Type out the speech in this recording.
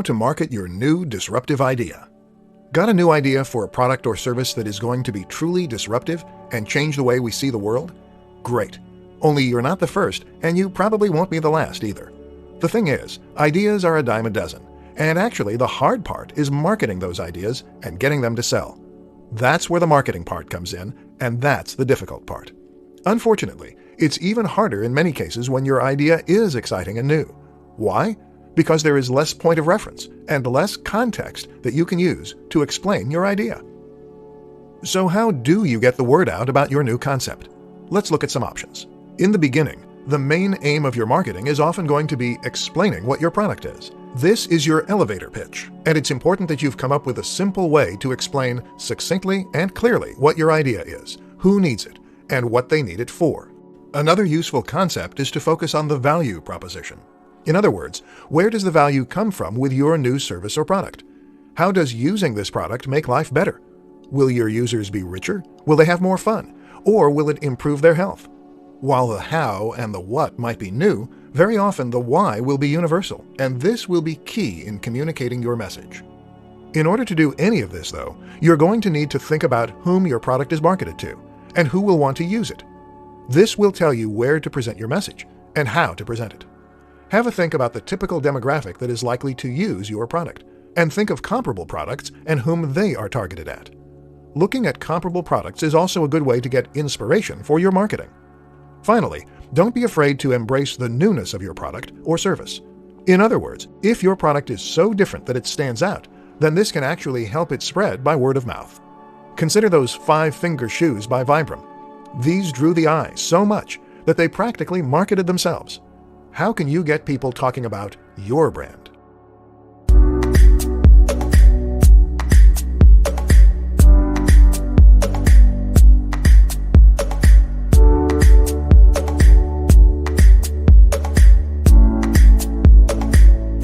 to market your new disruptive idea. Got a new idea for a product or service that is going to be truly disruptive and change the way we see the world? Great. Only you're not the first, and you probably won't be the last either. The thing is, ideas are a dime a dozen, and actually the hard part is marketing those ideas and getting them to sell. That's where the marketing part comes in, and that's the difficult part. Unfortunately, it's even harder in many cases when your idea is exciting and new. Why? Because there is less point of reference and less context that you can use to explain your idea. So how do you get the word out about your new concept? Let's look at some options. In the beginning, the main aim of your marketing is often going to be explaining what your product is. This is your elevator pitch, and it's important that you've come up with a simple way to explain succinctly and clearly what your idea is, who needs it, and what they need it for. Another useful concept is to focus on the value proposition. In other words, where does the value come from with your new service or product? How does using this product make life better? Will your users be richer? Will they have more fun? Or will it improve their health? While the how and the what might be new, very often the why will be universal, and this will be key in communicating your message. In order to do any of this, though, you're going to need to think about whom your product is marketed to, and who will want to use it. This will tell you where to present your message, and how to present it. Have a think about the typical demographic that is likely to use your product, and think of comparable products and whom they are targeted at. Looking at comparable products is also a good way to get inspiration for your marketing. Finally, don't be afraid to embrace the newness of your product or service. In other words, if your product is so different that it stands out, then this can actually help it spread by word of mouth. Consider those 5-finger shoes by Vibram. These drew the eye so much that they practically marketed themselves. How can you get people talking about your brand?